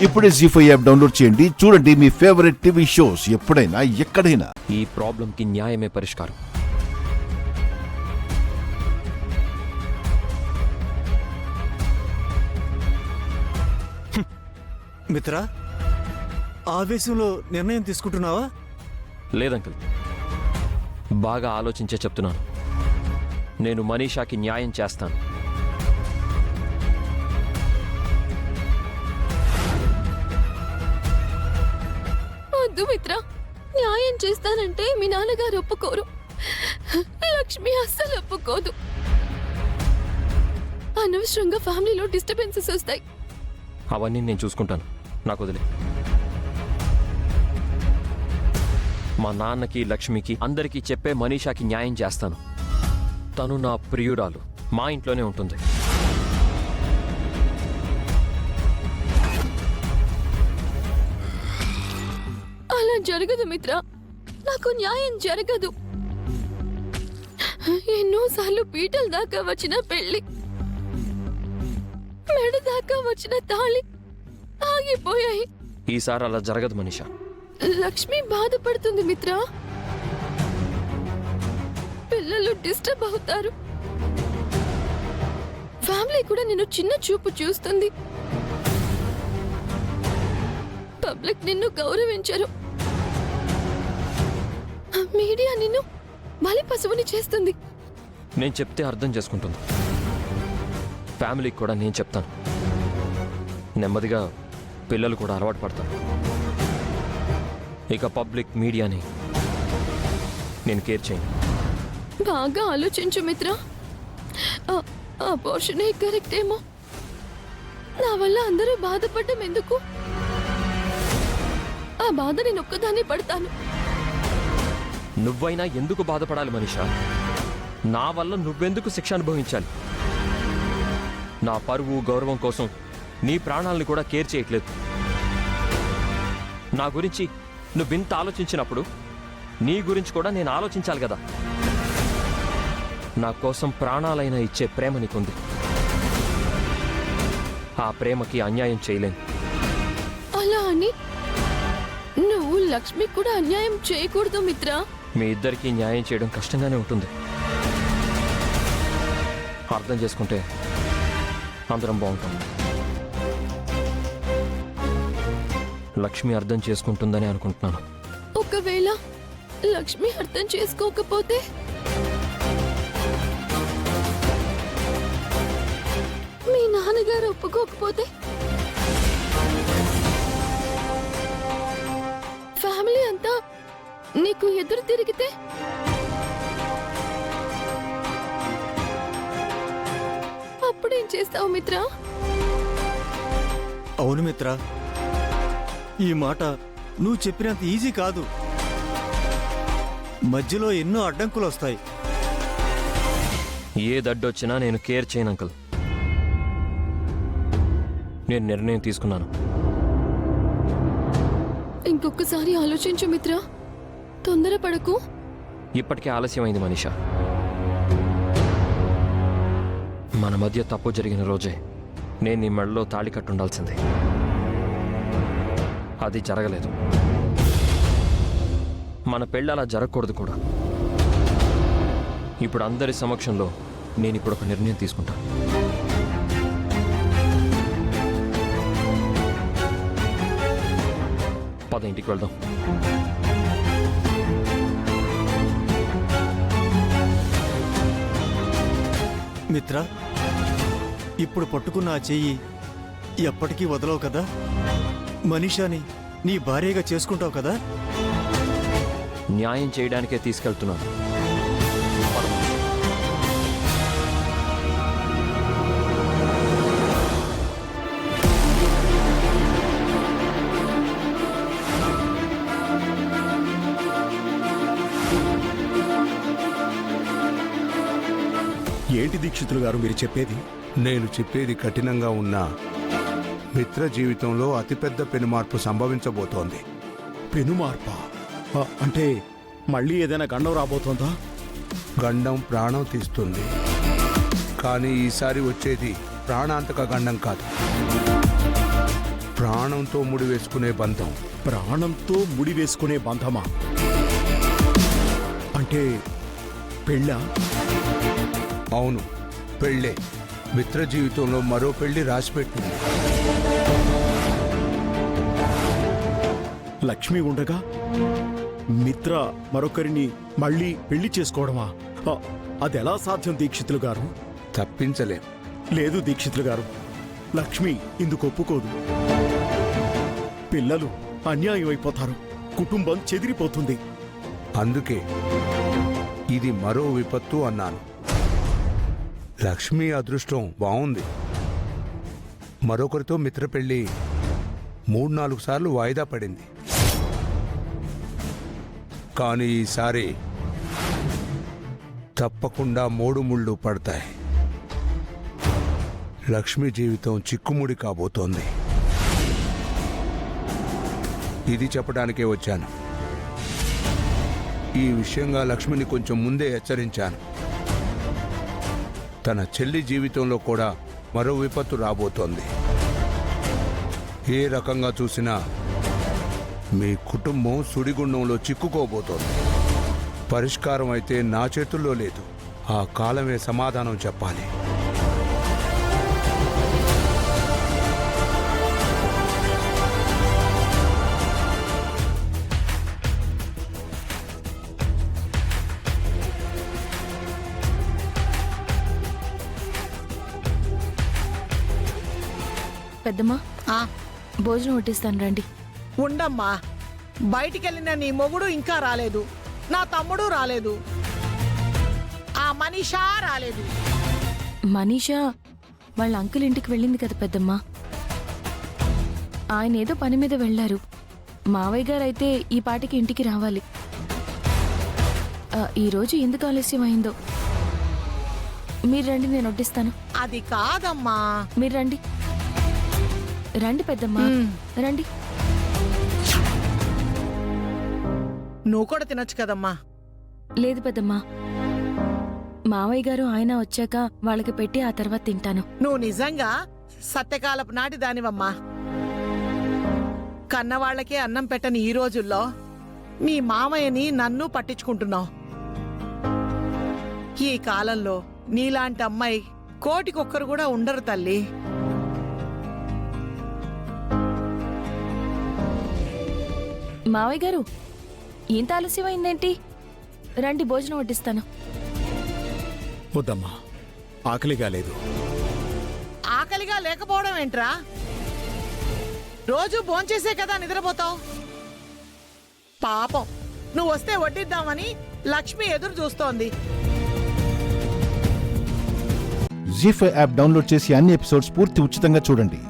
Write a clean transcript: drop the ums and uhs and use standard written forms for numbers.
ఇప్పుడే జీ5 app download చేయండి. చూడండి మీ ఫేవరెట్ టీవీ షోస్ ఎప్పుడైనా ఎక్కడైనా. ఈ ప్రాబ్లంకి న్యాయమే పరిష్కారం. మిత్రా, ఆవేశంలో నిర్ణయం తీసుకుంటున్నావా? లేదంకుల్, బాగా ఆలోచించే చెప్తున్నాను. నేను మనీషాకి న్యాయం చేస్తాను. వద్దు మిత్ర, న్యాయం చేస్తానంటే మీ నాన్నగారు ఒప్పుకోరు. లక్ష్మి అస్సలు ఒప్పుకోదు. అనవసరంగా ఫ్యామిలీలో డిస్టర్బెన్సెస్ వస్తాయి. అవన్నీ నేను చూసుకుంటాను, నాకు వదిలే. మా నాన్నకి, లక్ష్మికి, అందరికీ చెప్పే మనీషాకి న్యాయం చేస్తాను. తను నా ప్రియురాలు, మా ఇంట్లోనే ఉంటుంది. అలా జరగదు మిత్ర, నాకు న్యాయం జరగదు. ఎన్నోసార్లు పీటల దాకా వచ్చిన పెళ్లి, మెడ దాకా వచ్చిన తాళి ఆగిపోయాయి. ఈసారి అలా జరగదు మనీషా. లక్ష్మి బాధపడుతుంది మిత్ర. పిల్లలు డిస్టర్బ్ అవుతారు. ఫ్యామిలీ కూడా నిన్ను చిన్న చూపు చూస్తుంది. పబ్లిక్ నిన్ను గౌరవించరు. మీడియా నిన్ను బలి పశువుని చేస్తుంది. నేను చెప్తే అర్థం చేసుకుంటుంది. ఫ్యామిలీకి కూడా నేను చెప్తాను. నెమ్మదిగా పిల్లలు కూడా అలవాటు పడతారు. ఇక పబ్లిక్, మీడియాని నేను కేర్ చేయను. బాగా ఆలోచించు మిత్ర. అబార్షనే కరెక్ట్ ఏమో. నా వల్ల అందరూ బాధపడడం ఎందుకు? ఆ బాధ నేను ఒక్కదాన్ని పడతాను. నువ్వైనా ఎందుకు బాధపడాలి మనీషా? నా వల్ల నువ్వెందుకు శిక్ష అనుభవించాలి? నా పరువు, గౌరవం కోసం నీ ప్రాణాలను కూడా కేర్ చేయట్లేదు. నా గురించి నువ్వింత ఆలోచించినప్పుడు నీ గురించి కూడా నేను ఆలోచించాలి కదా. నా కోసం ప్రాణాలైనా ఇచ్చే ప్రేమ నీకుంది. ఆ ప్రేమకి అన్యాయం చేయలేను. అలా అని నువ్వు లక్ష్మి కూడా అన్యాయం చేయకూడదు మిత్ర. మీ ఇద్దరికీ న్యాయం చేయడం కష్టంగానే ఉంటుంది. అర్థం చేసుకుంటే అందరం బాగుంటాం. లక్ష్మి అర్థం చేసుకుంటుందని అనుకుంటున్నాను. ఒకవేళ లక్ష్మి అర్థం చేసుకోకపోతే? మీ నాన్నగారు ఒప్పుకోకపోతే? ఫ్యామిలీ అంతా నీకు ఎదురు తిరిగితే? అప్పుడేం చేస్తావు మిత్ర? అవును మిత్ర, ఈ మాట నువ్వు చెప్పినంత ఈజీ కాదు. మధ్యలో ఎన్నో అడ్డంకులు వస్తాయి. ఏ దడ్డొచ్చినా నేను కేర్ చేయను అంకుల్. నేను నిర్ణయం తీసుకున్నాను. ఇంకొకసారి ఆలోచించు మిత్ర, తొందరపడకు. ఇప్పటికే ఆలస్యమైంది మనీషా. మన మధ్య తప్పు జరిగిన రోజే నేను నీ మెడలో తాళి కట్టుండాల్సిందే. అది జరగలేదు. మన పెళ్ళి అలా జరగకూడదు కూడా. ఇప్పుడు అందరి సమక్షంలో నేను ఇప్పుడు ఒక నిర్ణయం తీసుకుంటా. పద, ఇంటికి వెళ్దాం. మిత్ర, ఇప్పుడు పట్టుకున్న ఆ చెయ్యి ఎప్పటికీ వదలవు కదా? మనీషాని నీ భార్యగా చేసుకుంటావు కదా? న్యాయం చేయడానికే తీసుకెళ్తున్నాను. ఏంటి దీక్షితులు గారు మీరు చెప్పేది? నేను చెప్పేది కఠినంగా ఉన్నా మిత్ర జీవితంలో అతిపెద్ద పెనుమార్పు సంభవించబోతోంది. పెనుమార్పా? అంటే మళ్ళీ ఏదైనా గండం రాబోతోందా? గండం ప్రాణం తీస్తుంది, కానీ ఈసారి వచ్చేది ప్రాణాంతక గండం కాదు. ప్రాణంతో ముడివేసుకునే బంధం. ప్రాణంతో ముడివేసుకునే బంధమా? అంటే పెళ్ళా? అవును, పెళ్ళే. మిత్ర జీవితంలో మరో పెళ్లి రాసిపెట్టింది. లక్ష్మి ఉండగా మిత్ర మరొకరిని మళ్ళీ పెళ్లి చేసుకోవడమా? అదెలా సాధ్యం దీక్షితులు గారు? తప్పించలేం. లేదు దీక్షితులు గారు, లక్ష్మి ఇందుకు ఒప్పుకోదు. పిల్లలు అన్యాయం అయిపోతారు, కుటుంబం చెదిరిపోతుంది. అందుకే ఇది మరో విపత్తు అన్నాను. లక్ష్మి అదృష్టం బాగుంది. మరొకరితో మిత్ర పెళ్లి 3-4 సార్లు వాయిదా పడింది. కానీ ఈసారి తప్పకుండా 3 ముళ్ళు పడతాయి. లక్ష్మి జీవితం చిక్కుముడి కాబోతోంది. ఇది చెప్పడానికే వచ్చాను. ఈ విషయంగా లక్ష్మిని కొంచెం ముందే హెచ్చరించాను. తన చెల్లి జీవితంలో కూడా మరో విపత్తు రాబోతోంది. ఏ రకంగా చూసినా మీ కుటుంబం సుడిగుండంలో చిక్కుకోబోతోంది. పరిష్కారం అయితే నా చేతుల్లో లేదు. ఆ కాలమే సమాధానం చెప్పాలి. పెద్దమ్మా, ఆ, భోజనం వడ్డిస్తాను రండి. ఉండమ్మా. బయటికెళ్ళిన నీ మొగుడు ఇంకా రాలేదు, నా తమ్ముడు రాలేదు, ఆ మనీషా రాలేదు. మనీషా వాళ్ళ అంకుల్ ఇంటికి వెళ్ళింది కదా పెద్దమ్మా. ఆయన ఏదో పని మీద వెళ్లారు. మావయ్య గారు అయితే ఈ పాటికి ఇంటికి రావాలి. ఈరోజు ఎందుకు ఆలస్యం అయిందో. మీరు రండి, నేను వడ్డిస్తాను. అది కాదమ్మా. మీరు రండి. రండి పెద్దమ్మా, రండి. నువ్వు కూడా తినొచ్చు కదమ్మా. లేదు పెద్దమ్మా, మావయ్య గారు ఆయన వచ్చాక వాళ్ళకి పెట్టి ఆ తర్వాత తింటాను. నువ్వు నిజంగా సత్యకాలపు నాటి దానివమ్మా. కన్నవాళ్లకే అన్నం పెట్టని ఈ రోజుల్లో మీ మామయ్యని నన్ను పట్టించుకుంటున్నావు. ఈ కాలంలో నీలాంటి అమ్మాయి కోటికొక్కరు కూడా ఉండరు తల్లి. మావయ్య గారు, ఇంత ఆలస్యం అయిందేంటి? రండి, భోజనం వడ్డిస్తాను. వద్దమ్మా, ఆకలిగా లేదు. ఆకలిగా లేకపోవడం ఏంట్రా? రోజు భోంచేసే కదా నిద్రపోతావు. పాపం, నువ్వు వస్తే వడ్డిద్దామని లక్ష్మి ఎదురు చూస్తోంది. జీ5 యాప్ డౌన్లోడ్ చేసి అన్ని ఎపిసోడ్స్ పూర్తి ఉచితంగా చూడండి.